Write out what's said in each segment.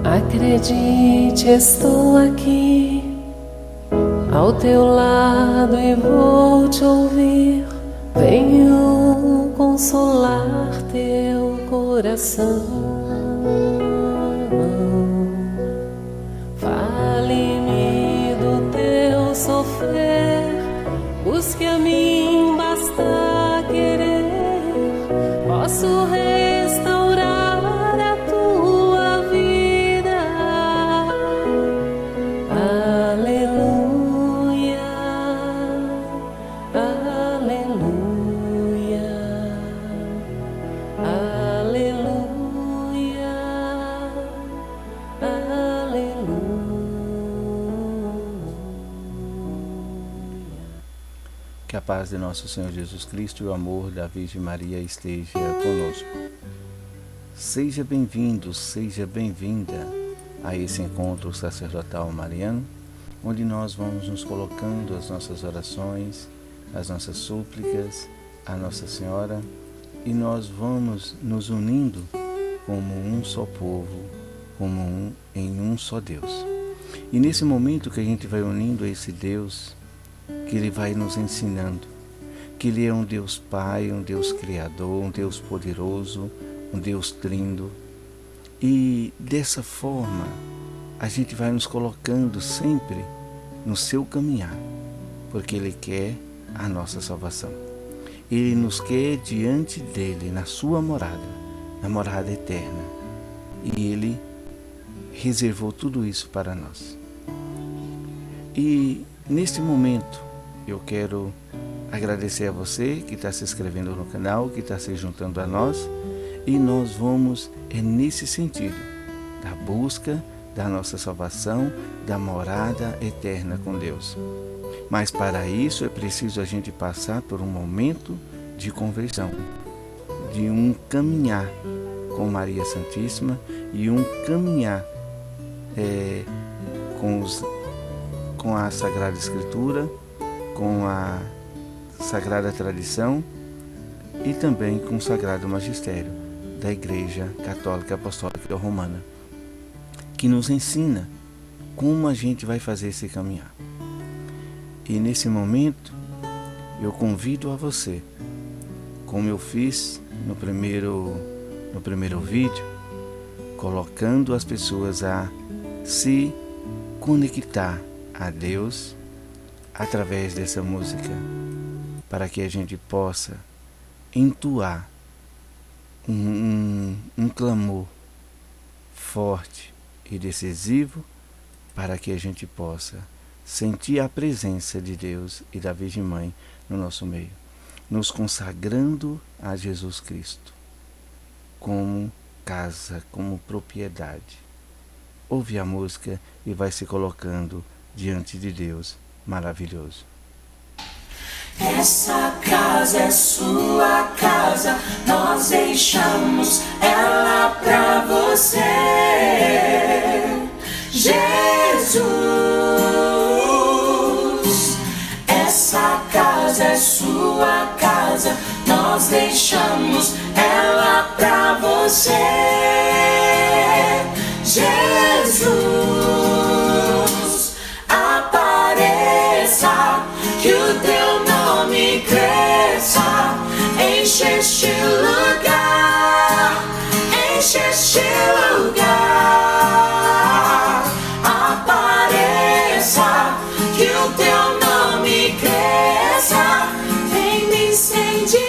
Acredite, estou aqui ao teu lado e vou te ouvir. Venho consolar teu coração. Fale-me do teu sofrer, busque a mim, basta querer. Posso restaurar a tua vida. Aleluia, aleluia, aleluia, aleluia. Que a paz de nosso Senhor Jesus Cristo e o amor da Virgem Maria esteja conosco. Seja bem-vindo, seja bem-vinda a esse encontro sacerdotal mariano, onde nós vamos nos colocando as nossas orações, as nossas súplicas à Nossa Senhora, e nós vamos nos unindo como um só povo, em um só Deus. E nesse momento que a gente vai unindo a esse Deus, que Ele vai nos ensinando, que Ele é um Deus Pai, um Deus Criador, um Deus poderoso, um Deus trino. E dessa forma, a gente vai nos colocando sempre no seu caminhar, porque Ele quer a nossa salvação. Ele nos quer diante dEle, na sua morada, na morada eterna. E Ele reservou tudo isso para nós. E neste momento, eu quero agradecer a você que está se inscrevendo no canal, que está se juntando a nós, e nós vamos nesse sentido, da busca da nossa salvação, da morada eterna com Deus. Mas para isso é preciso a gente passar por um momento de conversão, de um caminhar com Maria Santíssima e um caminhar com a Sagrada Escritura, com a Sagrada Tradição e também com o Sagrado Magistério da Igreja Católica Apostólica Romana, que nos ensina como a gente vai fazer esse caminhar. E nesse momento, eu convido a você, como eu fiz no primeiro vídeo, colocando as pessoas a se conectar a Deus através dessa música, para que a gente possa entoar um clamor forte e decisivo, para que a gente possa sentir a presença de Deus e da Virgem Mãe no nosso meio, nos consagrando a Jesus Cristo como casa, como propriedade. Ouve a música e vai se colocando diante de Deus maravilhoso. Essa casa é sua casa, nós deixamos ela pra você, Jesus. Essa casa é sua casa, nós deixamos ela pra você, Jesus. Apareça, que o teu nome cresça, enche este lugar, enche este lugar. Apareça, que o teu nome cresça, vem me incendiar,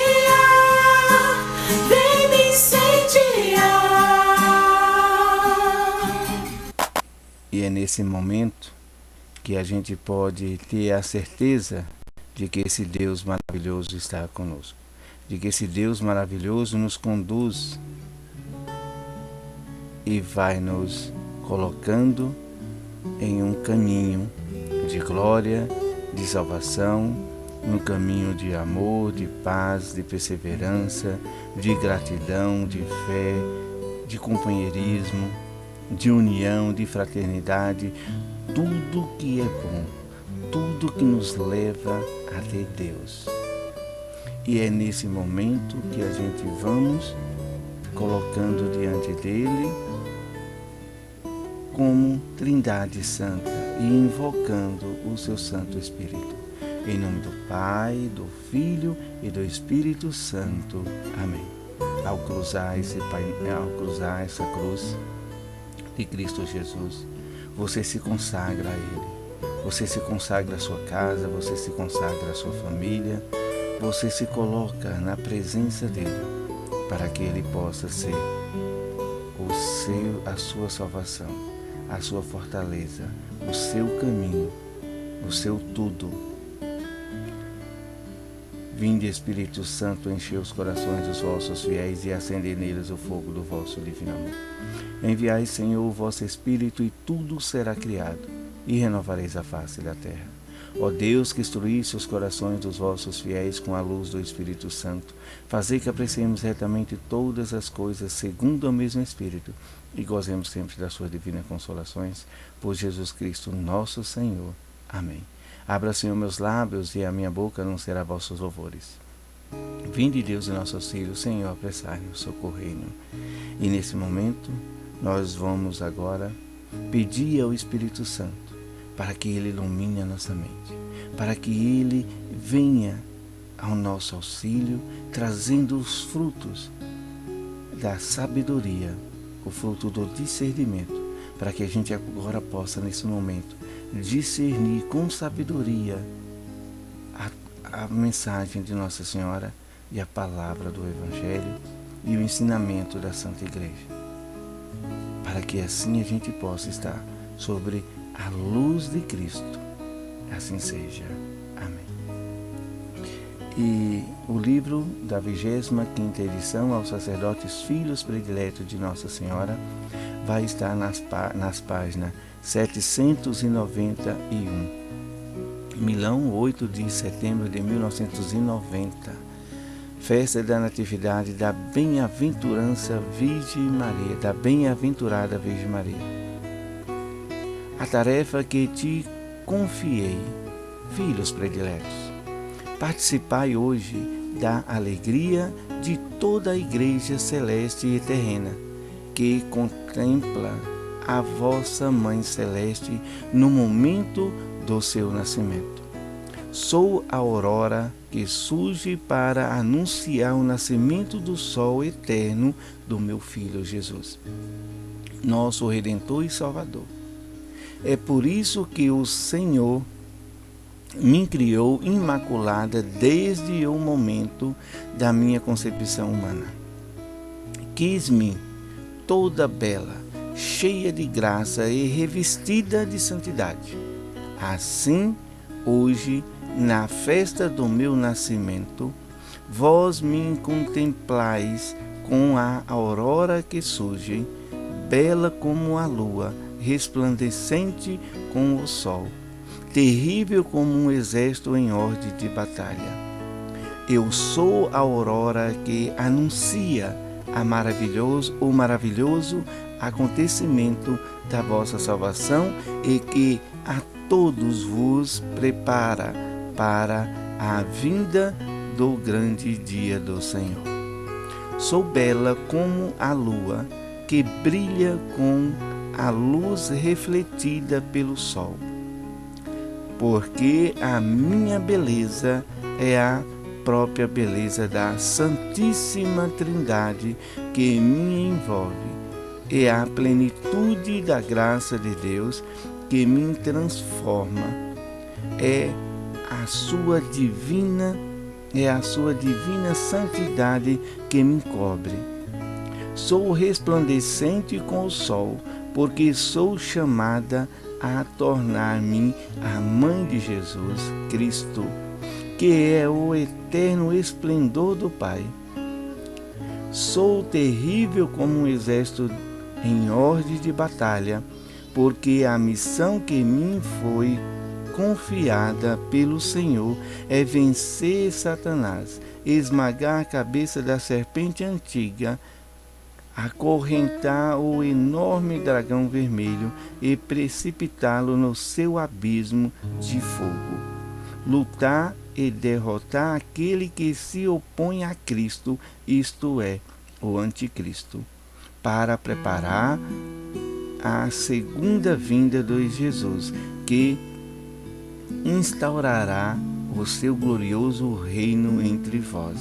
vem me incendiar. E é nesse momento que a gente pode ter a certeza de que esse Deus maravilhoso está conosco, de que esse Deus maravilhoso nos conduz e vai nos colocando em um caminho de glória, de salvação, um caminho de amor, de paz, de perseverança, de gratidão, de fé, de companheirismo, de união, de fraternidade, tudo que é bom, tudo que nos leva até Deus. E é nesse momento que a gente vamos colocando diante dele como Trindade Santa e invocando o seu Santo Espírito. Em nome do Pai, do Filho e do Espírito Santo. Amém. Ao cruzar essa cruz de Cristo Jesus, você se consagra a Ele. Você se consagra à sua casa, você se consagra à sua família, você se coloca na presença dele, para que ele possa ser a sua salvação, a sua fortaleza, o seu caminho, o seu tudo. Vinde, Espírito Santo, encher os corações dos vossos fiéis e acender neles o fogo do vosso divino amor. Enviai, Senhor, o vosso Espírito, e tudo será criado, e renovareis a face da terra. Ó Deus, que instruísse os corações dos vossos fiéis com a luz do Espírito Santo, fazei que apreciemos retamente todas as coisas segundo o mesmo Espírito, e gozemos sempre das suas divinas consolações, por Jesus Cristo nosso Senhor. Amém. Abra, Senhor, meus lábios, e a minha boca anunciará vossos louvores. Vinde, Deus, em nosso auxílio, Senhor, apressai-nos, socorrei-nos. E nesse momento, nós vamos agora pedir ao Espírito Santo para que Ele ilumine a nossa mente, para que Ele venha ao nosso auxílio, trazendo os frutos da sabedoria, o fruto do discernimento, para que a gente agora possa, nesse momento, discernir com sabedoria a mensagem de Nossa Senhora e a palavra do Evangelho e o ensinamento da Santa Igreja, para que assim a gente possa estar sobre a luz de Cristo. Assim seja. Amém. E o livro da 25ª edição aos sacerdotes filhos prediletos de Nossa Senhora vai estar nas páginas 791. Milão, 8 de setembro de 1990. Festa da Natividade da Bem-aventurança Virgem Maria, da Bem-aventurada Virgem Maria. A tarefa que te confiei, filhos prediletos. Participai hoje da alegria de toda a Igreja celeste e terrena, que contempla a vossa Mãe Celeste no momento do seu nascimento. Sou a aurora que surge para anunciar o nascimento do sol eterno do meu Filho Jesus, nosso Redentor e Salvador. É por isso que o Senhor me criou imaculada desde o momento da minha concepção humana. Quis-me toda bela, cheia de graça e revestida de santidade. Assim, hoje, na festa do meu nascimento, vós me contemplais com a aurora que surge, bela como a lua, resplandecente como o sol, terrível como um exército em ordem de batalha. Eu sou a aurora que anuncia o maravilhoso acontecimento da vossa salvação e que a todos vos prepara para a vinda do grande dia do Senhor. Sou bela como a lua que brilha com a luz refletida pelo sol, porque a minha beleza é a própria beleza da Santíssima Trindade que me envolve, é a plenitude da graça de Deus que me transforma, é a sua divina santidade que me cobre. Sou resplandecente com o sol, porque sou chamada a tornar-me a mãe de Jesus Cristo, que é o eterno esplendor do Pai. Sou terrível como um exército em ordem de batalha, porque a missão que me foi confiada pelo Senhor é vencer Satanás, esmagar a cabeça da serpente antiga, acorrentar o enorme dragão vermelho e precipitá-lo no seu abismo de fogo. Lutar e derrotar aquele que se opõe a Cristo, isto é, o anticristo, para preparar a segunda vinda de Jesus, que instaurará o seu glorioso reino entre vós.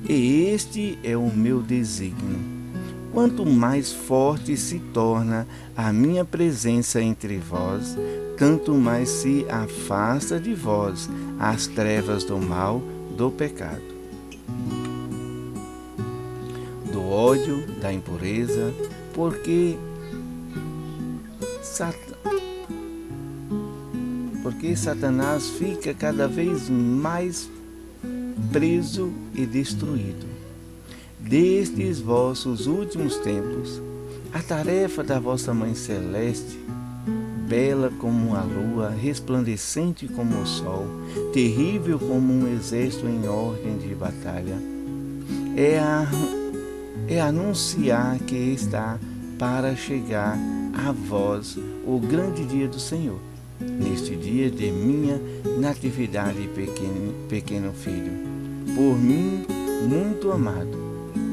E este é o meu desígnio. Quanto mais forte se torna a minha presença entre vós, tanto mais se afasta de vós as trevas do mal, do pecado, do ódio, da impureza, porque Satanás fica cada vez mais preso e destruído. Destes vossos últimos tempos, a tarefa da vossa Mãe Celeste, bela como a lua, resplandecente como o sol, terrível como um exército em ordem de batalha, é anunciar que está para chegar a vós o grande dia do Senhor, neste dia de minha natividade, pequeno filho, por mim muito amado.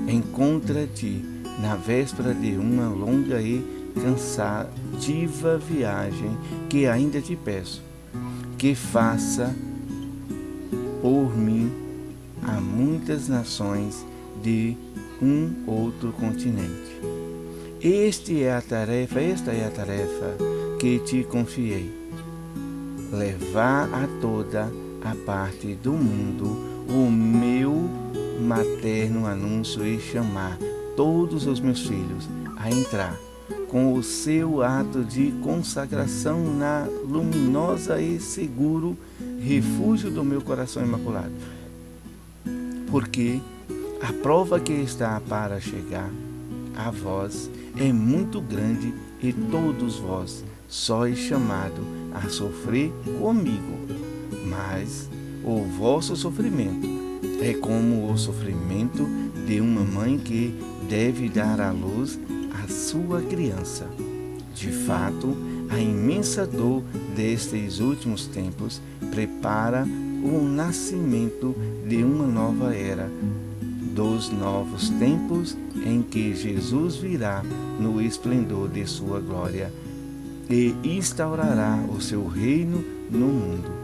Encontra-te na véspera de uma longa e cansativa viagem que ainda te peço, que faça por mim a muitas nações de um outro continente. Esta é a tarefa que te confiei, levar a toda a parte do mundo o meu materno anúncio e chamar todos os meus filhos a entrar com o seu ato de consagração na luminosa e seguro refúgio do meu coração imaculado. Porque a prova que está para chegar a vós é muito grande e todos vós sois chamados a sofrer comigo, mas o vosso sofrimento é como o sofrimento de uma mãe que deve dar à luz a sua criança. De fato, a imensa dor destes últimos tempos prepara o nascimento de uma nova era, dos novos tempos em que Jesus virá no esplendor de sua glória e instaurará o seu reino no mundo.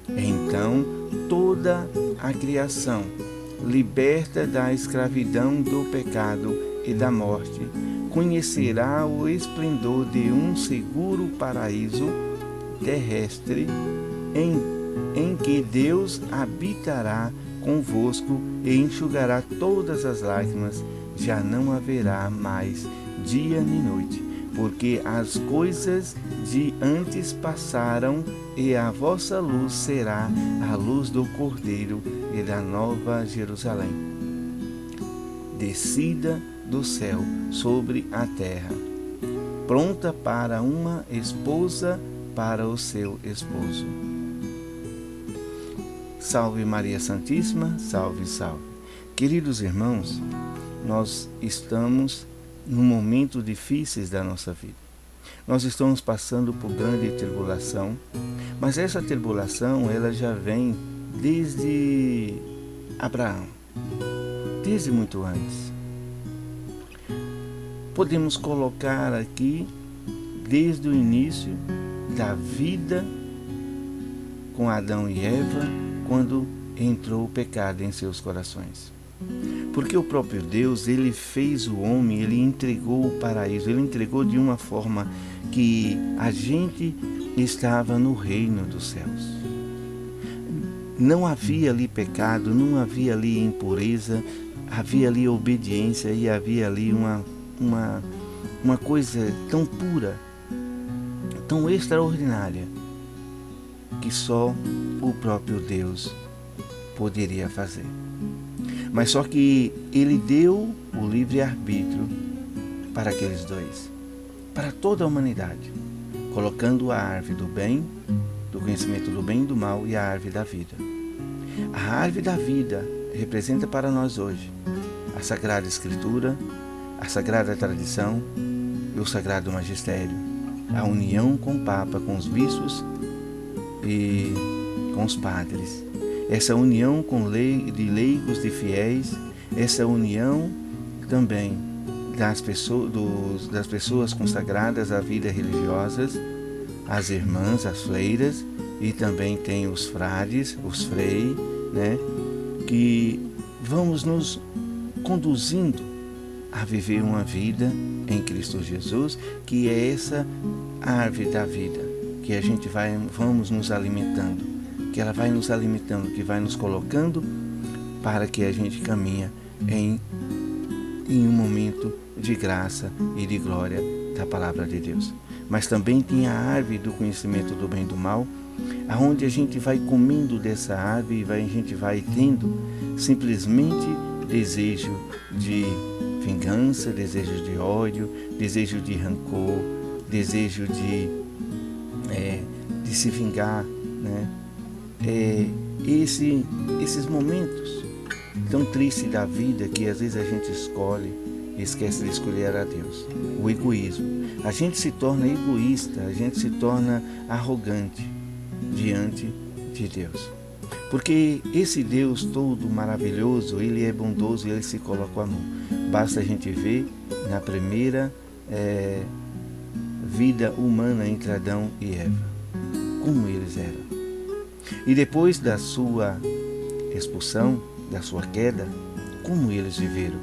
Então, toda a criação, liberta da escravidão do pecado e da morte, conhecerá o esplendor de um seguro paraíso terrestre em que Deus habitará convosco e enxugará todas as lágrimas. Já não haverá mais dia nem noite, porque as coisas de antes passaram e a vossa luz será a luz do Cordeiro e da Nova Jerusalém, descida do céu sobre a terra, pronta para uma esposa para o seu esposo. Salve Maria Santíssima, salve, salve. Queridos irmãos, nós estamos num momento difícil da nossa vida. Nós estamos passando por grande tribulação, mas essa tribulação ela já vem desde Abraão, desde muito antes. Podemos colocar aqui desde o início da vida com Adão e Eva, quando entrou o pecado em seus corações. Porque o próprio Deus, ele fez o homem, ele entregou o paraíso, ele entregou de uma forma que a gente estava no reino dos céus. Não havia ali pecado, não havia ali impureza, havia ali obediência e havia ali uma coisa tão pura, tão extraordinária, que só o próprio Deus poderia fazer. Mas só que ele deu o livre-arbítrio para aqueles dois, para toda a humanidade, colocando a árvore do bem, do conhecimento do bem e do mal, e a árvore da vida. A árvore da vida representa para nós hoje a Sagrada Escritura, a Sagrada Tradição e o Sagrado Magistério, a união com o Papa, com os bispos e com os padres, essa união de leigos, de fiéis, essa união também das pessoas consagradas à vida religiosas, as irmãs, as freiras, e também tem os frades, os frei, né, que vamos nos conduzindo a viver uma vida em Cristo Jesus, que é essa árvore da vida, que a gente vamos nos alimentando, que ela vai nos alimentando, que vai nos colocando para que a gente caminha em um momento de graça e de glória da palavra de Deus. Mas também tem a árvore do conhecimento do bem e do mal, aonde a gente vai comendo dessa árvore e a gente vai tendo simplesmente desejo de vingança, desejo de ódio, desejo de rancor, desejo de se vingar, né? Esses momentos tão tristes da vida que às vezes a gente escolhe e esquece de escolher a Deus. O egoísmo. A gente se torna egoísta, a gente se torna arrogante diante de Deus. Porque esse Deus todo maravilhoso, Ele é bondoso e Ele se coloca à mão. Basta a gente ver na primeira vida humana entre Adão e Eva, como eles eram. E depois da sua expulsão, da sua queda, como eles viveram,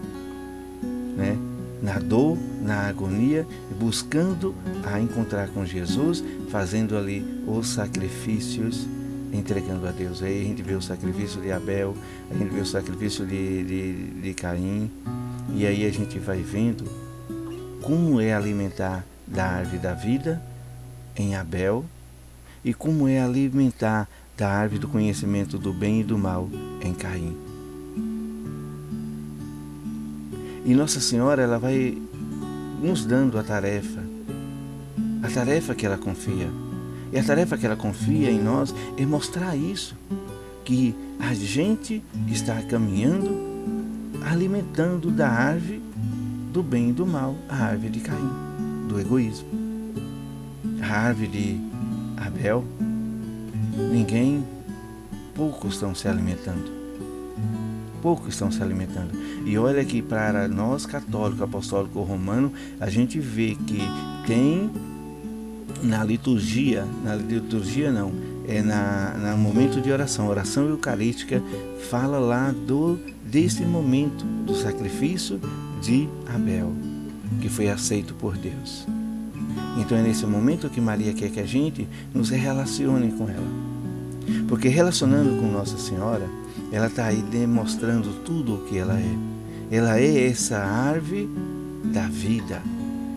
né? Na dor, na agonia, buscando a encontrar com Jesus, fazendo ali os sacrifícios, entregando a Deus. Aí a gente vê o sacrifício de Abel, a gente vê o sacrifício de Caim, e aí a gente vai vendo como é alimentar da árvore da vida em Abel e como é alimentar da árvore do conhecimento do bem e do mal em Caim. E Nossa Senhora, ela vai nos dando a tarefa que ela confia. E a tarefa que ela confia em nós é mostrar isso, que a gente está caminhando, alimentando da árvore do bem e do mal, a árvore de Caim, do egoísmo. A árvore de Abel, poucos estão se alimentando. Poucos estão se alimentando. E olha que para nós católicos, apostólico romano, a gente vê que tem no momento de oração, oração eucarística, fala lá desse momento do sacrifício de Abel, que foi aceito por Deus. Então é nesse momento que Maria quer que a gente nos relacione com ela. Porque relacionando com Nossa Senhora, ela está aí demonstrando tudo o que ela é. Ela é essa árvore da vida.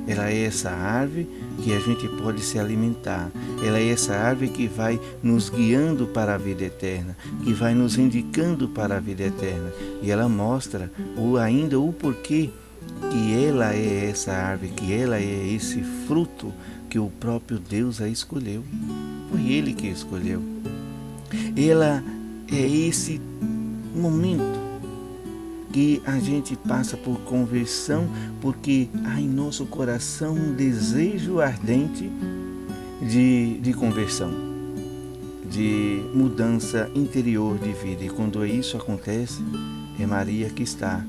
Ela é essa árvore que a gente pode se alimentar. Ela é essa árvore que vai nos guiando para a vida eterna, que vai nos indicando para a vida eterna. E ela mostra ainda o porquê que ela é essa árvore, que ela é esse fruto que o próprio Deus a escolheu. Foi Ele que escolheu. Ela é esse momento que a gente passa por conversão, porque há em nosso coração um desejo ardente de conversão, de mudança interior de vida. E quando isso acontece, é Maria que está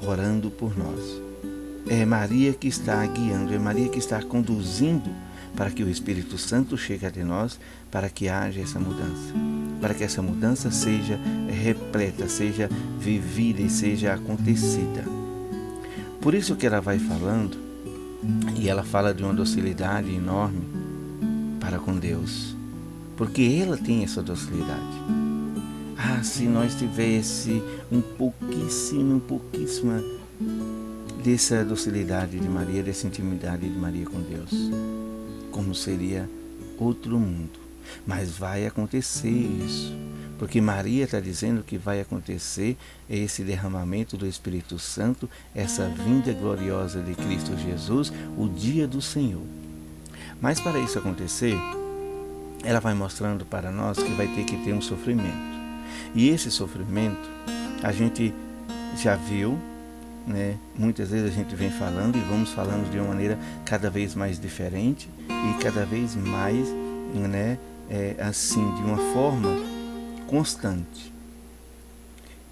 orando por nós. É Maria que está guiando, é Maria que está conduzindo para que o Espírito Santo chegue até nós, para que haja essa mudança, para que essa mudança seja repleta, seja vivida e seja acontecida. Por isso que ela vai falando, e ela fala de uma docilidade enorme para com Deus, porque ela tem essa docilidade. Se nós tivesse um pouquíssima dessa docilidade de Maria, dessa intimidade de Maria com Deus, como seria outro mundo. Mas vai acontecer isso, porque Maria está dizendo que vai acontecer esse derramamento do Espírito Santo, essa vinda gloriosa de Cristo Jesus, o dia do Senhor. Mas para isso acontecer, ela vai mostrando para nós que vai ter que ter um sofrimento. E esse sofrimento a gente já viu, né? Muitas vezes a gente vem falando e vamos falando de uma maneira cada vez mais diferente e cada vez mais, né, assim, de uma forma constante.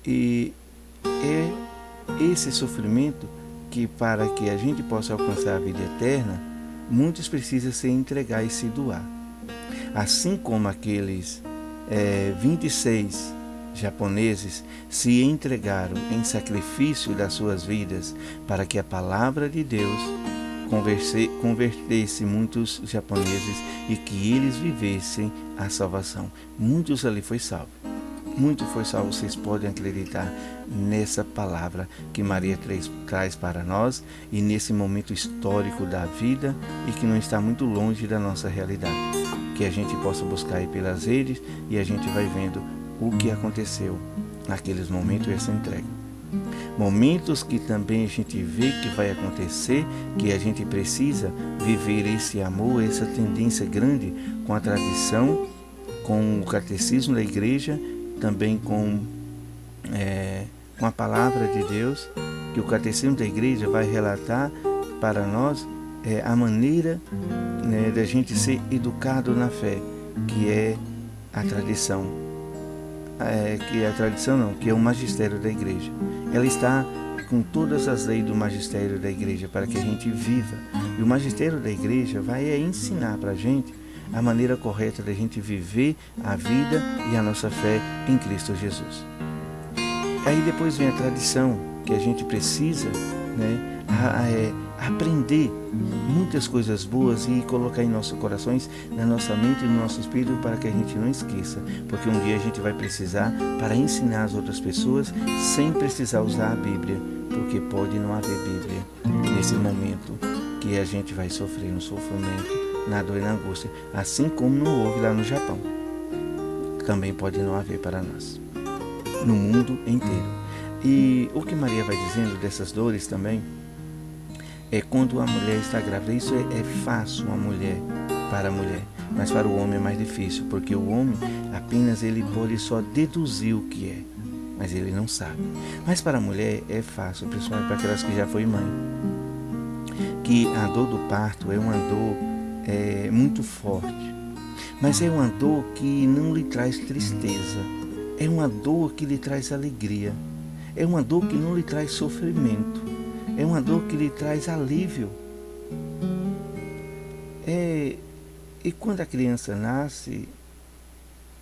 E é esse sofrimento que, para que a gente possa alcançar a vida eterna, muitos precisam se entregar e se doar. Assim como aqueles 26 japoneses se entregaram em sacrifício das suas vidas para que a palavra de Deus convertesse muitos japoneses e que eles vivessem a salvação. Muitos ali foi salvo. Muito foi salvo. Vocês podem acreditar nessa palavra que Maria traz para nós e nesse momento histórico da vida e que não está muito longe da nossa realidade. Que a gente possa buscar aí pelas redes e a gente vai vendo o que aconteceu naqueles momentos, essa entrega. Momentos que também a gente vê que vai acontecer, que a gente precisa viver esse amor, essa tendência grande com a tradição, com o catecismo da igreja, também com a palavra de Deus, que o catecismo da igreja vai relatar para nós a maneira da gente ser educado na fé, que é a tradição. Que é o magistério da igreja. Ela está com todas as leis do magistério da igreja para que a gente viva. E o magistério da igreja vai ensinar para a gente a maneira correta da gente viver a vida e a nossa fé em Cristo Jesus. Aí depois vem a tradição, que a gente precisa aprender muitas coisas boas e colocar em nossos corações, na nossa mente e no nosso espírito, para que a gente não esqueça, porque um dia a gente vai precisar para ensinar as outras pessoas sem precisar usar a Bíblia, porque pode não haver Bíblia nesse momento que a gente vai sofrer um sofrimento, na dor e na angústia, assim como não houve lá no Japão. Também pode não haver para nós, no mundo inteiro. E o que Maria vai dizendo dessas dores também é quando a mulher está grávida. Isso é fácil para a mulher, mas para o homem é mais difícil, porque o homem apenas ele pode só deduzir o que é, mas ele não sabe. Mas para a mulher é fácil, principalmente para aquelas que já foi mãe, que a dor do parto é uma dor muito forte, mas é uma dor que não lhe traz tristeza, é uma dor que lhe traz alegria, é uma dor que não lhe traz sofrimento, é uma dor que lhe traz alívio. E quando a criança nasce,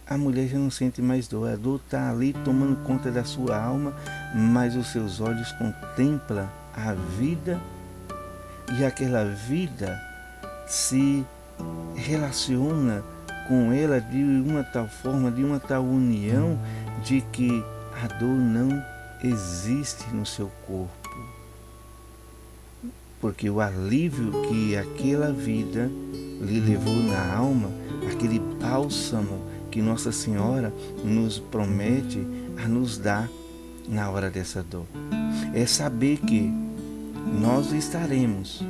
a mulher já não sente mais dor. A dor está ali tomando conta da sua alma, mas os seus olhos contemplam a vida e aquela vida se relaciona com ela de uma tal forma, de uma tal união, de que a dor não existe no seu corpo. Porque o alívio que aquela vida lhe levou na alma, aquele bálsamo que Nossa Senhora nos promete a nos dar na hora dessa dor, é saber que nós estaremos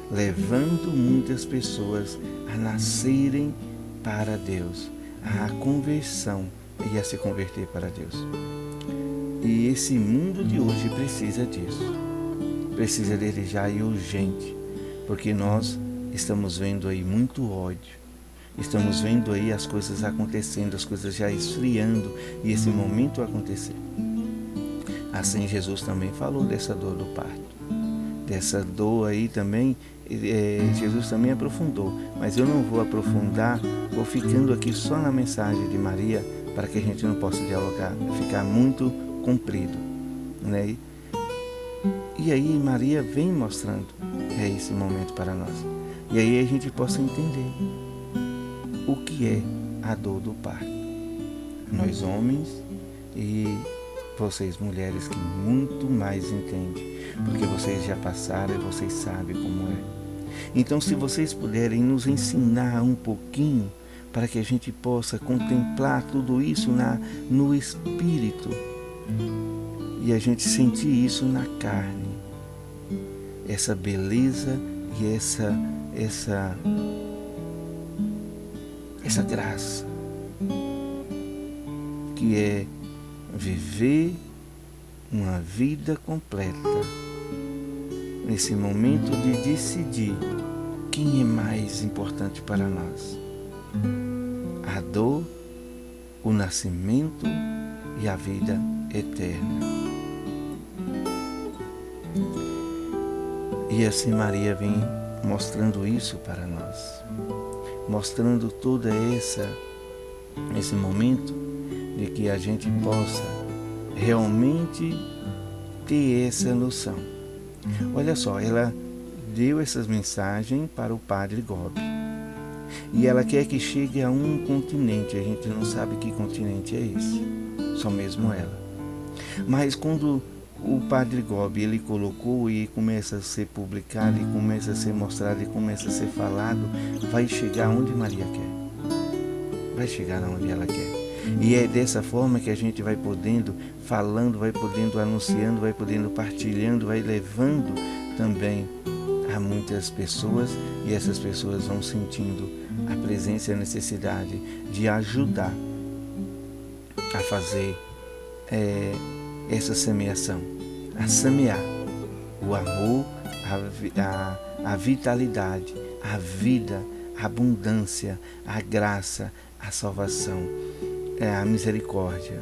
levando muitas pessoas a nascerem para Deus, à conversão e a se converter para Deus. E esse mundo de hoje precisa disso. Precisa dele já e urgente, porque nós estamos vendo aí muito ódio, estamos vendo aí as coisas acontecendo, as coisas já esfriando e esse momento acontecer. Assim Jesus também falou dessa dor do parto, dessa dor aí também, Jesus também aprofundou, mas eu não vou aprofundar, vou ficando aqui só na mensagem de Maria, para que a gente não possa dialogar, ficar muito comprido, né? E aí Maria vem mostrando esse momento para nós. E aí a gente possa entender o que é a dor do parto. Nós homens e vocês mulheres que muito mais entendem, porque vocês já passaram e vocês sabem como é. Então se vocês puderem nos ensinar um pouquinho para que a gente possa contemplar tudo isso no espírito e a gente sentir isso na carne, essa beleza e essa graça que é viver uma vida completa nesse momento de decidir quem é mais importante para nós. a dor, o nascimento e a vida eterna. E assim Maria vem mostrando isso para nós, mostrando todo esse momento de que a gente possa realmente ter essa noção. Olha só, ela deu essas mensagens para o Padre Gobi e ela quer que chegue a um continente. A gente não sabe que continente é esse, só mesmo ela. Mas quando o Padre Gobi ele colocou e começa a ser publicado, e começa a ser mostrado, e começa a ser falado, vai chegar onde Maria quer, vai chegar onde ela quer. E é dessa forma que a gente vai podendo, falando, vai podendo anunciando, vai podendo partilhando, vai levando também a muitas pessoas, e essas pessoas vão sentindo a presença e a necessidade de ajudar a fazer essa semeação, a semear o amor, a vitalidade, a vida, a abundância, a graça, a salvação, a misericórdia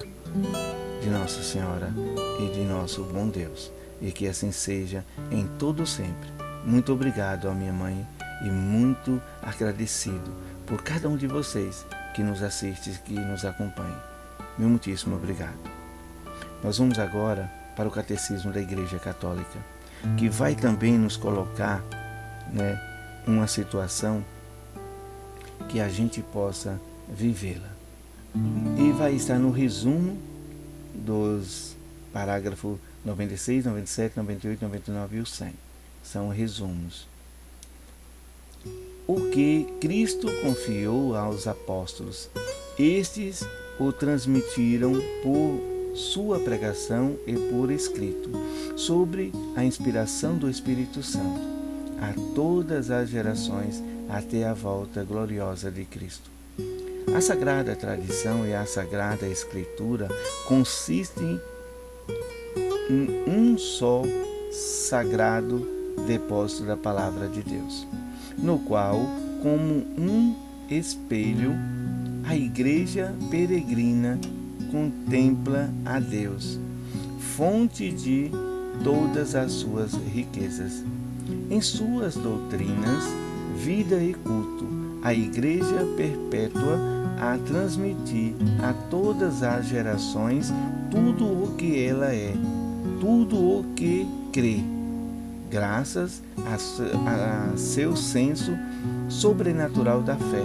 de Nossa Senhora e de nosso bom Deus. E que assim seja em todo sempre. Muito obrigado, ó minha mãe, e muito agradecido por cada um de vocês que nos assiste, que nos acompanha. Meu muitíssimo obrigado. Nós vamos agora para o Catecismo da Igreja Católica, que vai também nos colocar, uma situação que a gente possa vivê-la. E vai estar no resumo dos parágrafos 96, 97, 98, 99 e o 100. São resumos. O que Cristo confiou aos apóstolos, estes o transmitiram por sua pregação e por escrito, sobre a inspiração do Espírito Santo, a todas as gerações até a volta gloriosa de Cristo. A Sagrada Tradição e a Sagrada Escritura consistem em um só sagrado depósito da Palavra de Deus, no qual, como um espelho, a Igreja peregrina contempla a Deus, fonte de todas as suas riquezas. Em suas doutrinas, vida e culto, a Igreja perpétua a transmitir a todas as gerações tudo o que ela é, tudo o que crê, graças a seu senso sobrenatural da fé.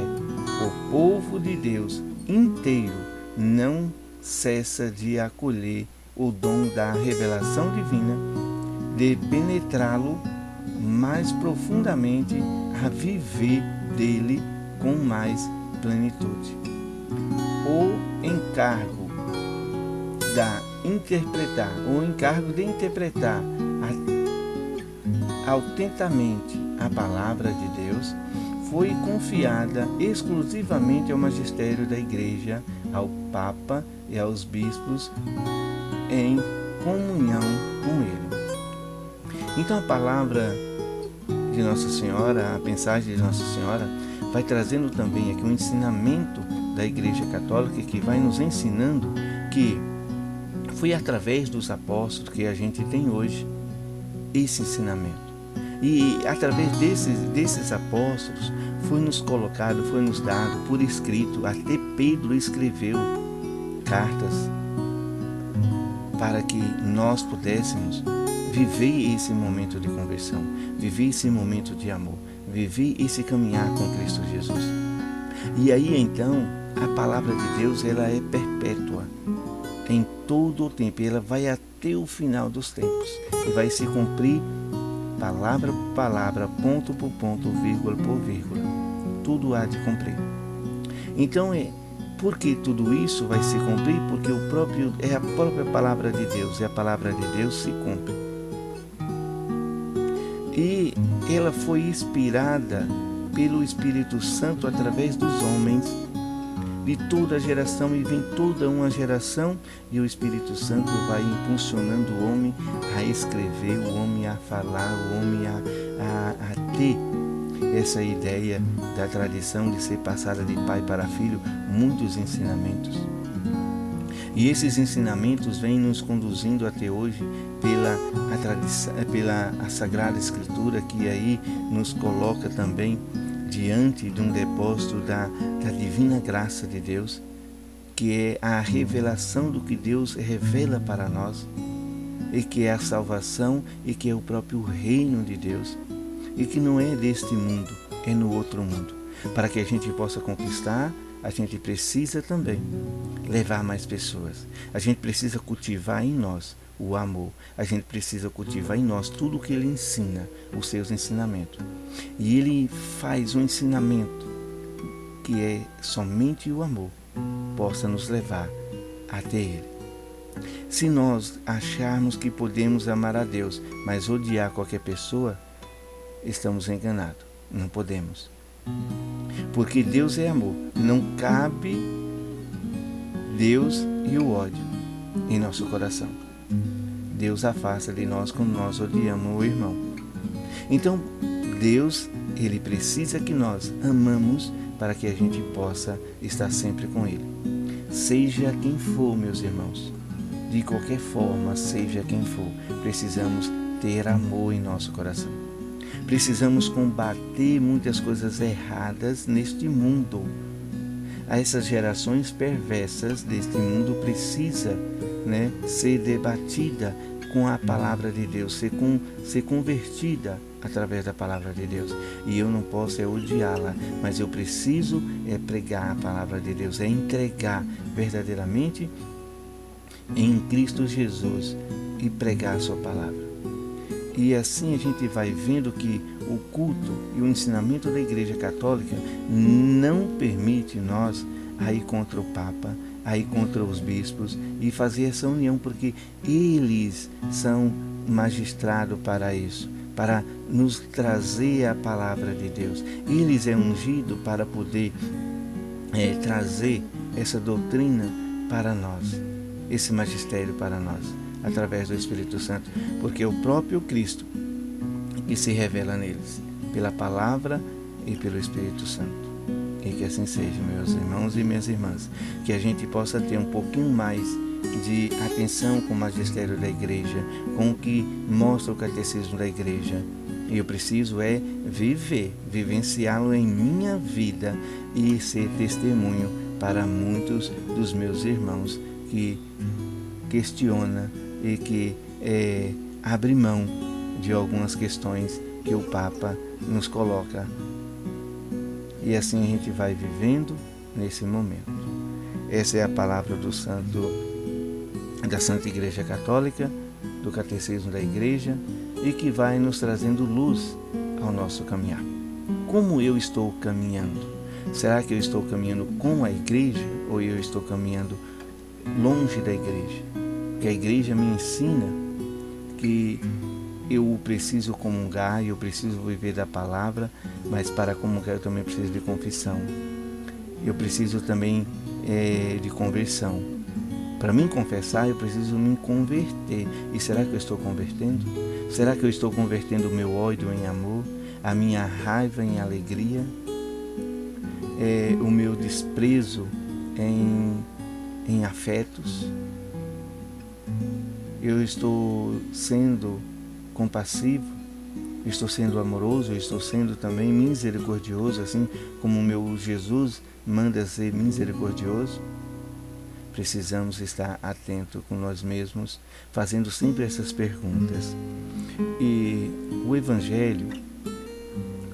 O povo de Deus inteiro não cessa de acolher o dom da revelação divina, de penetrá-lo mais profundamente, a viver dele com mais plenitude. O encargo de interpretar atentamente a palavra de Deus foi confiada exclusivamente ao magistério da Igreja, ao Papa e aos bispos em comunhão com ele. Então a palavra de Nossa Senhora, a mensagem de Nossa Senhora, vai trazendo também aqui um ensinamento da Igreja Católica que vai nos ensinando que foi através dos apóstolos que a gente tem hoje esse ensinamento. E através desses apóstolos foi nos colocado, foi nos dado por escrito, até Pedro escreveu cartas para que nós pudéssemos viver esse momento de conversão, viver esse momento de amor, viver esse caminhar com Cristo Jesus. E aí então a palavra de Deus ela é perpétua em todo o tempo, ela vai até o final dos tempos e vai se cumprir palavra por palavra, ponto por ponto, vírgula por vírgula, tudo há de cumprir. Então por que tudo isso vai se cumprir? Porque é a própria palavra de Deus, e a palavra de Deus se cumpre. E ela foi inspirada pelo Espírito Santo através dos homens de toda a geração, e vem toda uma geração e o Espírito Santo vai impulsionando o homem a escrever, o homem a falar, o homem a ter essa ideia da tradição de ser passada de pai para filho, muitos ensinamentos. E esses ensinamentos vêm nos conduzindo até hoje pela a Sagrada Escritura, que aí nos coloca também diante de um depósito da divina graça de Deus, que é a revelação do que Deus revela para nós, e que é a salvação, e que é o próprio reino de Deus, e que não é deste mundo, é no outro mundo. Para que a gente possa conquistar, a gente precisa também levar mais pessoas. A gente precisa cultivar em nós o amor. A gente precisa cultivar em nós tudo o que Ele ensina, os seus ensinamentos. E Ele faz um ensinamento que é somente o amor possa nos levar até Ele. Se nós acharmos que podemos amar a Deus, mas odiar qualquer pessoa, estamos enganados. Não podemos. Porque Deus é amor. Não cabe Deus e o ódio em nosso coração. Deus afasta de nós quando nós odiamos o irmão. Então, Deus, Ele precisa que nós amamos para que a gente possa estar sempre com Ele. Seja quem for, meus irmãos, de qualquer forma, seja quem for, precisamos ter amor em nosso coração. Precisamos combater muitas coisas erradas neste mundo. Essas gerações perversas deste mundo precisa, ser debatida com a palavra de Deus, ser convertida através da palavra de Deus. E eu não posso odiá-la, mas eu preciso pregar a palavra de Deus, entregar verdadeiramente em Cristo Jesus e pregar a sua palavra. E assim a gente vai vendo que o culto e o ensinamento da Igreja Católica não permite nós ir contra o Papa, ir contra os bispos e fazer essa união, porque eles são magistrados para isso, para nos trazer a palavra de Deus. Eles é ungido para poder trazer essa doutrina para nós, esse magistério para nós, através do Espírito Santo, porque é o próprio Cristo que se revela neles, pela palavra e pelo Espírito Santo. E que assim seja, meus irmãos e minhas irmãs, que a gente possa ter um pouquinho mais de atenção com o magistério da igreja, com o que mostra o catecismo da igreja. E eu preciso vivenciá-lo em minha vida e ser testemunho para muitos dos meus irmãos que questiona e que abre mão de algumas questões que o Papa nos coloca. E assim a gente vai vivendo nesse momento. Essa é a palavra da Santa Igreja Católica, do Catecismo da Igreja, e que vai nos trazendo luz ao nosso caminhar. Como eu estou caminhando? Será que eu estou caminhando com a Igreja ou eu estou caminhando longe da Igreja? Que a Igreja me ensina que eu preciso comungar, eu preciso viver da palavra, mas para comungar eu também preciso de confissão. Eu preciso também de conversão. Para me confessar, eu preciso me converter. E será que eu estou convertendo? Será que eu estou convertendo o meu ódio em amor, a minha raiva em alegria, o meu desprezo em afetos? Eu estou sendo compassivo, estou sendo amoroso, estou sendo também misericordioso, assim como o meu Jesus manda ser misericordioso? Precisamos estar atentos com nós mesmos, fazendo sempre essas perguntas. E o Evangelho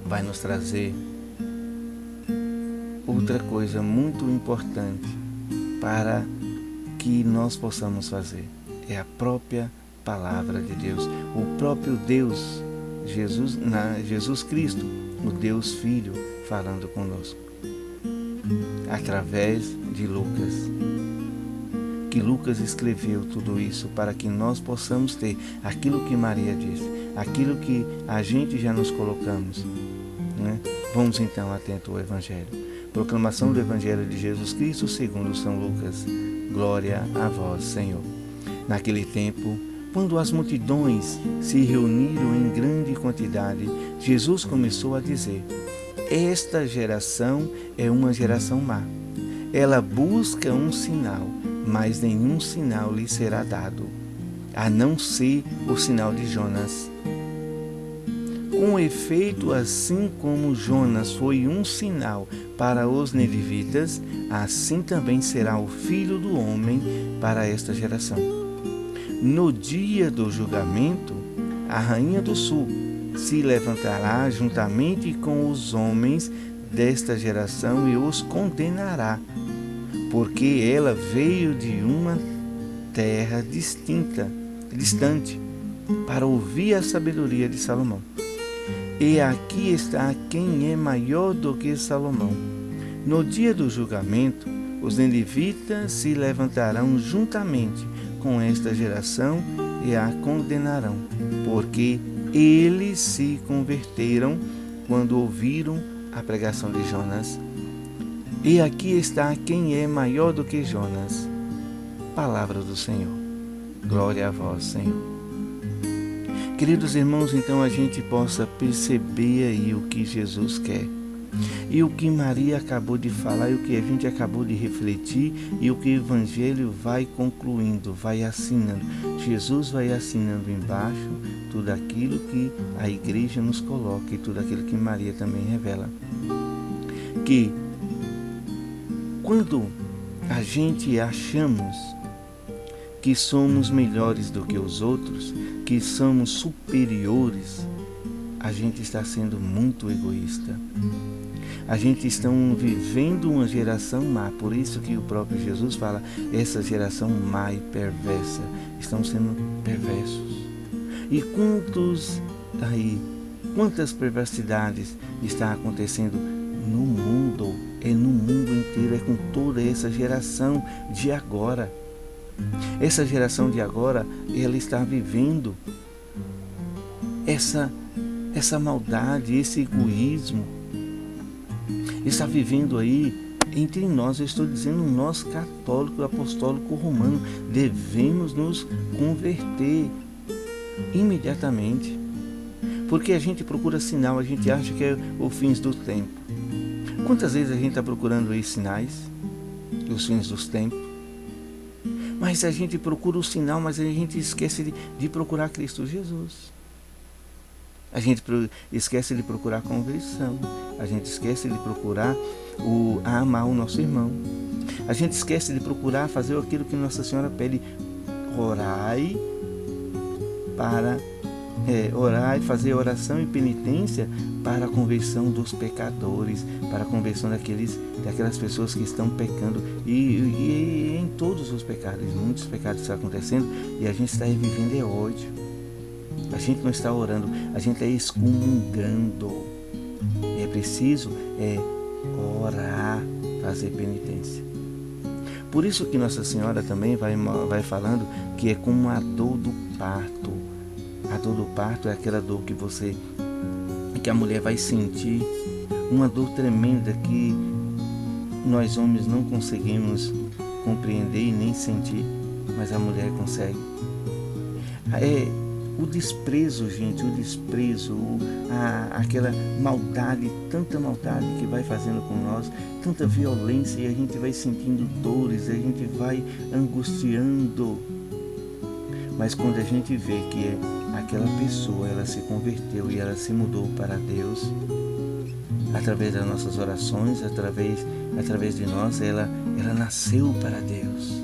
vai nos trazer outra coisa muito importante para que nós possamos fazer. É a própria palavra de Deus, o próprio Deus, Jesus Cristo, o Deus Filho, falando conosco, através de Lucas. Que Lucas escreveu tudo isso para que nós possamos ter aquilo que Maria disse, aquilo que a gente já nos colocamos. Vamos então atento ao Evangelho. Proclamação do Evangelho de Jesus Cristo segundo São Lucas. Glória a vós, Senhor. Naquele tempo, quando as multidões se reuniram em grande quantidade, Jesus começou a dizer: esta geração é uma geração má. Ela busca um sinal, mas nenhum sinal lhe será dado, a não ser o sinal de Jonas. Com efeito, assim como Jonas foi um sinal para os ninivitas, assim também será o Filho do Homem para esta geração. No dia do julgamento, a rainha do sul se levantará juntamente com os homens desta geração e os condenará, porque ela veio de uma terra distante, para ouvir a sabedoria de Salomão. E aqui está quem é maior do que Salomão. No dia do julgamento, os ninivitas se levantarão juntamente com esta geração e a condenarão, porque eles se converteram quando ouviram a pregação de Jonas. E aqui está quem é maior do que Jonas. Palavra do Senhor. Glória a vós, Senhor. Queridos irmãos, então a gente possa perceber aí o que Jesus quer. E o que Maria acabou de falar, e o que a gente acabou de refletir, e o que o Evangelho vai concluindo, vai assinando. Jesus vai assinando embaixo tudo aquilo que a igreja nos coloca e tudo aquilo que Maria também revela. Que quando a gente achamos que somos melhores do que os outros, que somos superiores, a gente está sendo muito egoísta. A gente está vivendo uma geração má, por isso que o próprio Jesus fala, essa geração má e perversa, estão sendo perversos. E quantas perversidades está acontecendo no mundo, é no mundo inteiro, é com toda essa geração de agora. Essa geração de agora, ela está vivendo essa maldade, esse egoísmo. Está vivendo aí entre nós. Eu estou dizendo, nós católicos, apostólico romano, devemos nos converter imediatamente. Porque a gente procura sinal, a gente acha que é o fim do tempo. Quantas vezes a gente está procurando aí sinais, os fins dos tempos? Mas a gente procura o sinal, mas a gente esquece de procurar Cristo Jesus. A gente esquece de procurar a conversão. A gente esquece de procurar amar o nosso irmão. A gente esquece de procurar fazer aquilo que Nossa Senhora pede. Orai e fazer oração e penitência para a conversão dos pecadores, para a conversão daquelas pessoas que estão pecando e em todos os pecados, muitos pecados estão acontecendo e a gente está vivendo ódio. A gente não está orando, a gente está excomungando. É preciso orar, fazer penitência. Por isso que Nossa Senhora também vai falando que é como a dor do parto. A dor do parto é aquela dor que a mulher vai sentir, uma dor tremenda que nós homens não conseguimos compreender e nem sentir, mas a mulher consegue. O desprezo, gente, aquela maldade, tanta maldade que vai fazendo com nós, tanta violência, e a gente vai sentindo dores, a gente vai angustiando. Mas quando a gente vê que aquela pessoa, ela se converteu e ela se mudou para Deus, através das nossas orações, através de nós, ela nasceu para Deus.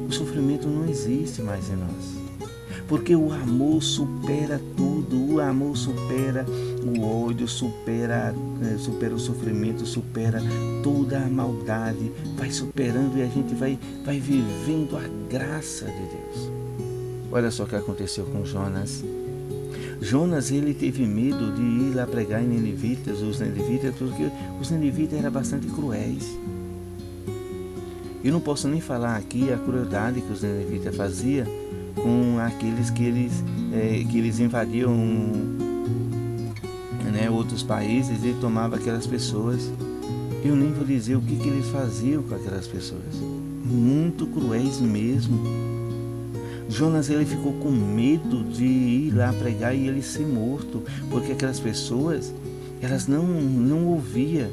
O sofrimento não existe mais em nós. Porque o amor supera tudo, o amor supera o ódio, supera o sofrimento, supera toda a maldade, vai superando e a gente vai vivendo a graça de Deus. Olha só o que aconteceu com Jonas. Jonas, ele teve medo de ir lá pregar em os ninivitas, porque os ninivitas eram bastante cruéis. Eu não posso nem falar aqui a crueldade que os ninivitas faziam com aqueles que eles invadiam outros países e tomavam aquelas pessoas. Eu nem vou dizer o que eles faziam com aquelas pessoas. Muito cruéis mesmo. Jonas, ele ficou com medo de ir lá pregar e ele ser morto, porque aquelas pessoas, elas não ouviam.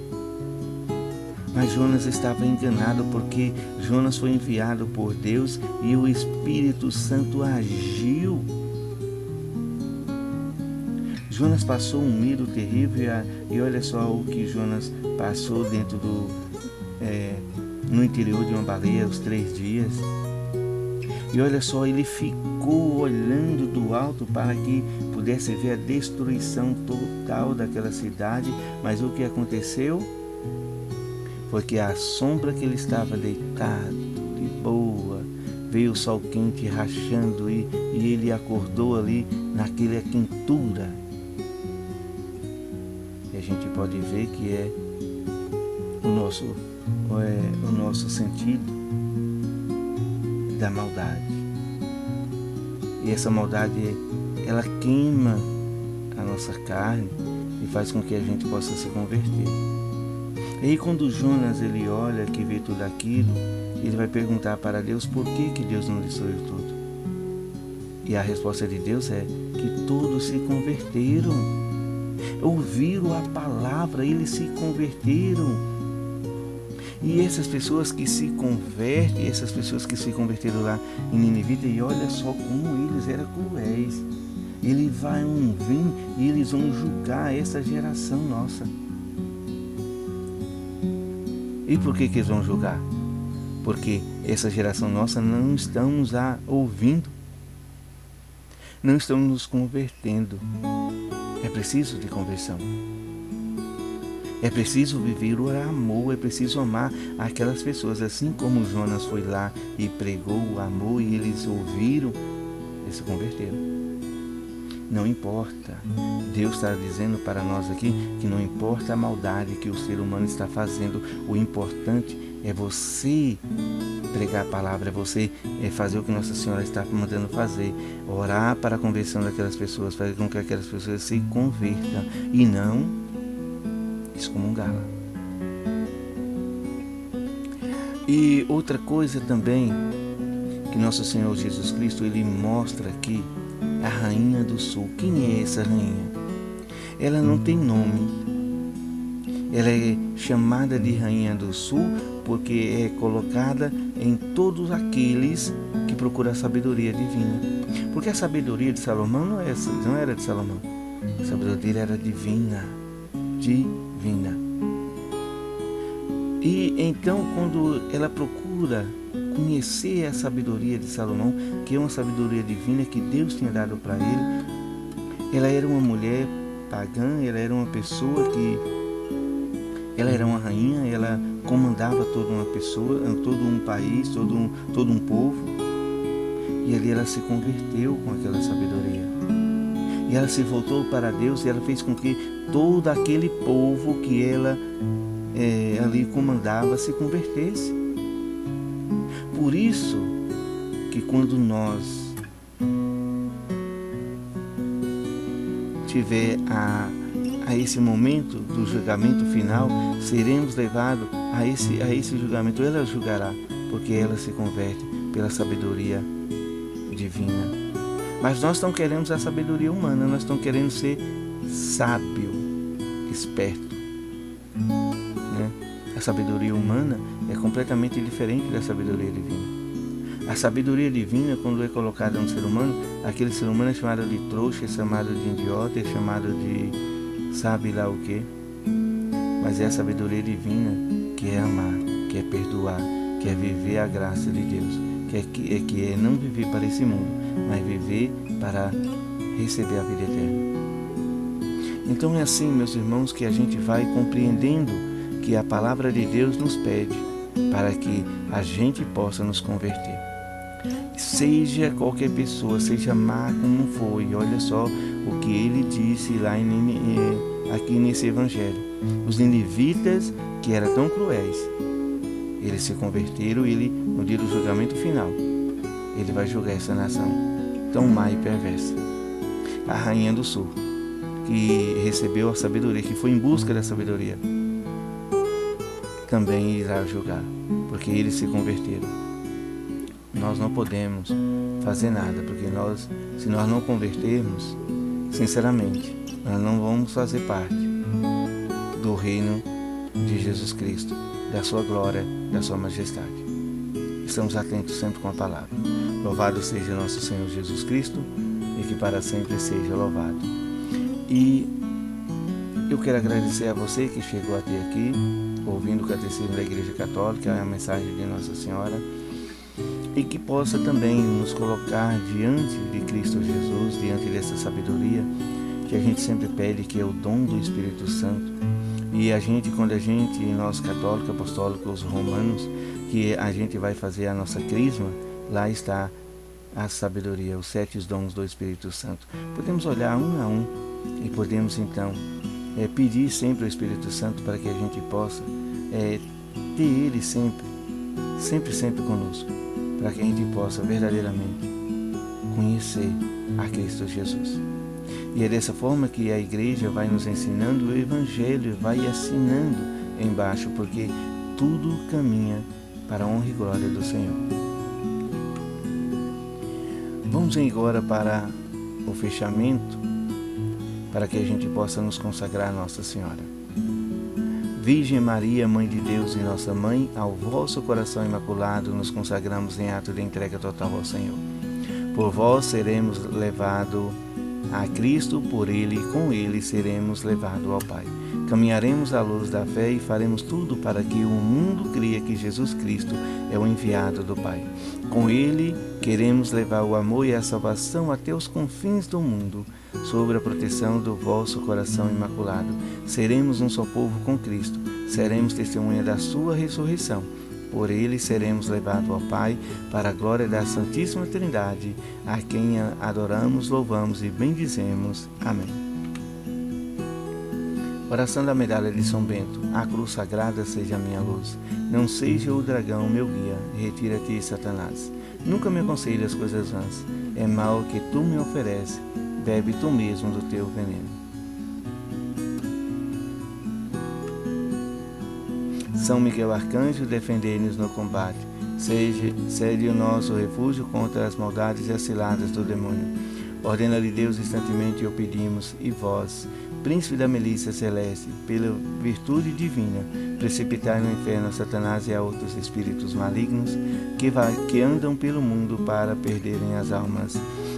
Mas Jonas estava enganado, porque Jonas foi enviado por Deus e o Espírito Santo agiu. Jonas passou um medo terrível, e olha só o que Jonas passou dentro no interior de uma baleia os 3 dias. E olha só, ele ficou olhando do alto para que pudesse ver a destruição total daquela cidade. Mas o que aconteceu foi que a sombra que ele estava deitado, de boa, veio o sol quente rachando e ele acordou ali naquela quentura. E a gente pode ver que é o nosso sentido da maldade. E essa maldade, ela queima a nossa carne e faz com que a gente possa se converter. E aí quando Jonas ele olha que vê tudo aquilo, ele vai perguntar para Deus por que Deus não destruiu tudo. E a resposta de Deus é que todos se converteram, ouviram a palavra, eles se converteram. E essas pessoas que se convertem, essas pessoas que se converteram lá em Ninivita, e olha só como eles eram cruéis. Eles vão vir e eles vão julgar essa geração nossa. E por que eles vão julgar? Porque essa geração nossa não estamos ouvindo, não estamos nos convertendo. É preciso de conversão. É preciso viver o amor, é preciso amar aquelas pessoas. Assim como Jonas foi lá e pregou o amor e eles ouviram, eles se converteram. Não importa, Deus está dizendo para nós aqui que não importa a maldade que o ser humano está fazendo, o importante é você pregar a palavra, é você fazer o que Nossa Senhora está mandando fazer, orar para a conversão daquelas pessoas, fazer com que aquelas pessoas se convertam e não excomungá-la. E outra coisa também que Nosso Senhor Jesus Cristo ele mostra aqui, a Rainha do Sul. Quem é essa rainha? Ela não tem nome. Ela é chamada de Rainha do Sul porque é colocada em todos aqueles que procuram a sabedoria divina. Porque a sabedoria de Salomão não era de Salomão. A sabedoria era divina. Divina. E então quando ela procura conhecer a sabedoria de Salomão, que é uma sabedoria divina que Deus tinha dado para ele, ela era uma mulher pagã, ela era uma pessoa que ela era uma rainha, ela comandava toda uma pessoa, todo um país, todo um povo, e ali ela se converteu com aquela sabedoria. E ela se voltou para Deus e ela fez com que todo aquele povo que ela ali comandava se convertesse. Por isso que quando nós tiver a esse momento do julgamento final, seremos levados a esse julgamento. Ela julgará, porque ela se converte pela sabedoria divina. Mas nós não queremos a sabedoria humana, nós estamos querendo ser sábio, esperto. Né? A sabedoria humana é completamente diferente da sabedoria divina. A sabedoria divina, quando é colocada no ser humano, aquele ser humano é chamado de trouxa, é chamado de idiota, é chamado de sabe lá o que. Mas é a sabedoria divina que é amar, que é perdoar, que é viver a graça de Deus, que é não viver para esse mundo, mas viver para receber a vida eterna. Então é assim, meus irmãos, que a gente vai compreendendo que a palavra de Deus nos pede para que a gente possa nos converter. Seja qualquer pessoa, seja má como for, e olha só o que ele disse lá aqui nesse evangelho. Os ninivitas, que eram tão cruéis, eles se converteram e ele, no dia do julgamento final, ele vai julgar essa nação tão má e perversa. A Rainha do Sul, que recebeu a sabedoria, que foi em busca da sabedoria, também irá julgar, porque eles se converteram. Nós não podemos fazer nada, porque se nós não convertermos, sinceramente, nós não vamos fazer parte reino de Jesus Cristo, da sua glória, da sua majestade. Estamos atentos sempre com a palavra. Louvado seja nosso Senhor Jesus Cristo e que para sempre seja louvado. E eu quero agradecer a você que chegou até aqui, ouvindo o Catecismo da Igreja Católica, a mensagem de Nossa Senhora, e que possa também nos colocar diante de Cristo Jesus, diante dessa sabedoria que a gente sempre pede, que é o dom do Espírito Santo. E quando a gente, nós católicos, apostólicos, romanos, que a gente vai fazer a nossa crisma, lá está a sabedoria, os 7 dons do Espírito Santo. Podemos olhar um a um e podemos então pedir sempre ao Espírito Santo para que a gente possa ter Ele sempre conosco, para que a gente possa verdadeiramente conhecer a Cristo Jesus. E é dessa forma que a igreja vai nos ensinando o Evangelho, vai assinando embaixo, porque tudo caminha para a honra e glória do Senhor. Vamos agora para o fechamento, para que a gente possa nos consagrar a Nossa Senhora. Virgem Maria, Mãe de Deus e Nossa Mãe, ao vosso coração imaculado nos consagramos em ato de entrega total ao Senhor. Por vós seremos levados a Cristo, por Ele e com Ele seremos levados ao Pai. Caminharemos à luz da fé e faremos tudo para que o mundo crie que Jesus Cristo é o enviado do Pai. Com Ele queremos levar o amor e a salvação até os confins do mundo, sob a proteção do vosso coração imaculado. Seremos um só povo com Cristo, seremos testemunha da sua ressurreição. Por Ele seremos levados ao Pai, para a glória da Santíssima Trindade, a quem adoramos, louvamos e bendizemos. Amém. Oração da medalha de São Bento. A cruz sagrada seja a minha luz. Não seja o dragão meu guia. Retira-te, Satanás. Nunca me aconselhe as coisas vãs. É mal que tu me ofereces. Bebe tu mesmo do teu veneno. São Miguel Arcanjo, defendei-nos no combate. Sede o nosso refúgio contra as maldades e as ciladas do demônio. Ordena-lhe Deus instantemente o pedimos, e vós, príncipe da milícia celeste, pela virtude divina, precipitai no inferno Satanás e a outros espíritos malignos que andam pelo mundo para perderem as almas.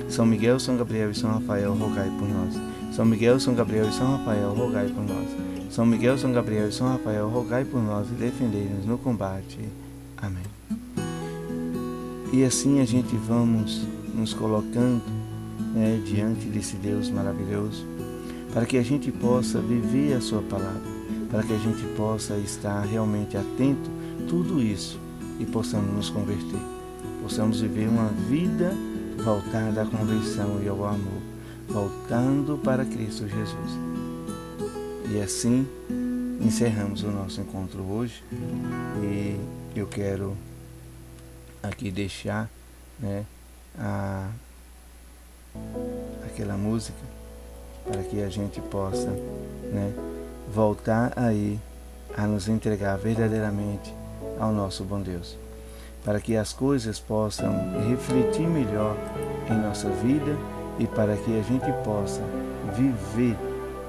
São Miguel, São Gabriel e São Rafael, rogai por nós. São Miguel, São Gabriel e São Rafael, rogai por nós. São Miguel, São Gabriel e São Rafael, rogai por nós e defendei-nos no combate. Amém. E assim a gente vamos nos colocando diante desse Deus maravilhoso, para que a gente possa viver a sua palavra, para que a gente possa estar realmente atento a tudo isso e possamos nos converter, possamos viver uma vida voltada à conversão e ao amor, voltando para Cristo Jesus. E assim encerramos o nosso encontro hoje, e eu quero aqui deixar aquela música para que a gente possa voltar aí a nos entregar verdadeiramente ao nosso bom Deus, para que as coisas possam refletir melhor em nossa vida e para que a gente possa viver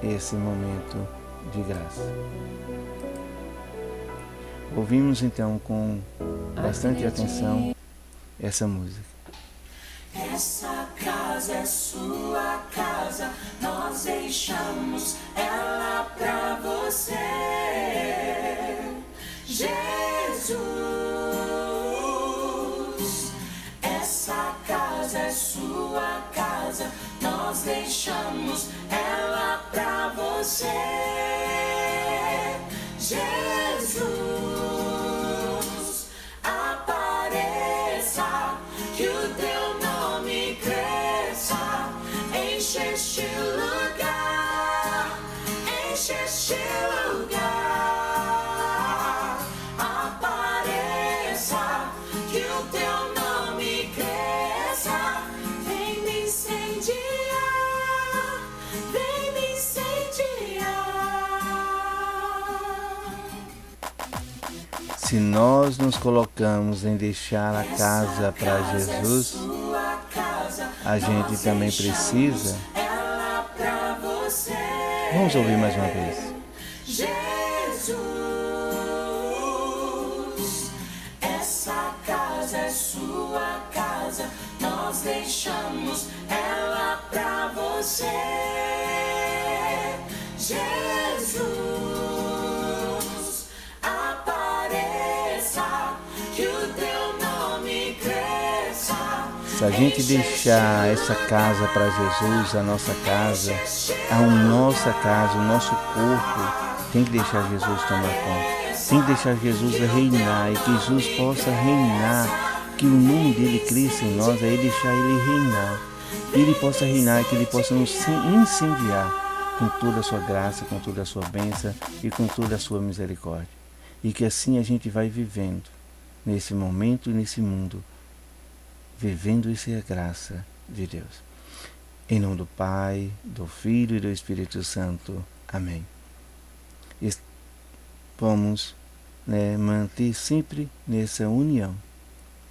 esse momento de graça. Ouvimos então com bastante atenção essa música. Essa casa é sua casa, nós deixamos ela pra você. Jesus, essa casa é sua casa, nós deixamos ela pra você. Jesus, apareça, que o teu nome cresça, enche este lugar, enche este lugar. Apareça, que o teu nome cresça, vem me incendiar, vem me incendiar. Se nós nos colocamos em deixar a casa para Jesus, a gente também precisa. Vamos ouvir mais uma vez. sua casa, nós deixamos ela pra você. Jesus, apareça, que o teu nome cresça. Se a gente deixar essa casa para Jesus, a nossa casa, o nosso corpo, tem que deixar Jesus tomar conta. Tem que deixar Jesus reinar, e que Jesus possa reinar, que o nome dele cresça em nós, é deixar ele reinar. Que ele possa reinar, que ele possa nos incendiar com toda a sua graça, com toda a sua bênção e com toda a sua misericórdia. E que assim a gente vai vivendo nesse momento e nesse mundo, vivendo essa graça de Deus. Em nome do Pai, do Filho e do Espírito Santo. Amém. Vamos manter sempre nessa união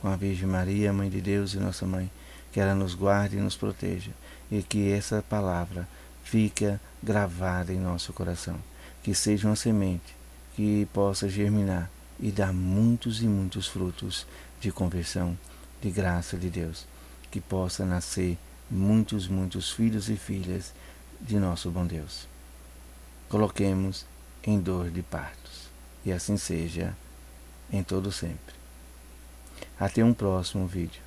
com a Virgem Maria, Mãe de Deus e nossa Mãe, que ela nos guarde e nos proteja, e que essa palavra fique gravada em nosso coração, que seja uma semente que possa germinar e dar muitos e muitos frutos de conversão, de graça de Deus, que possa nascer muitos, muitos filhos e filhas de nosso bom Deus. Coloquemos em dor de partos, e assim seja em todo sempre. Até um próximo vídeo.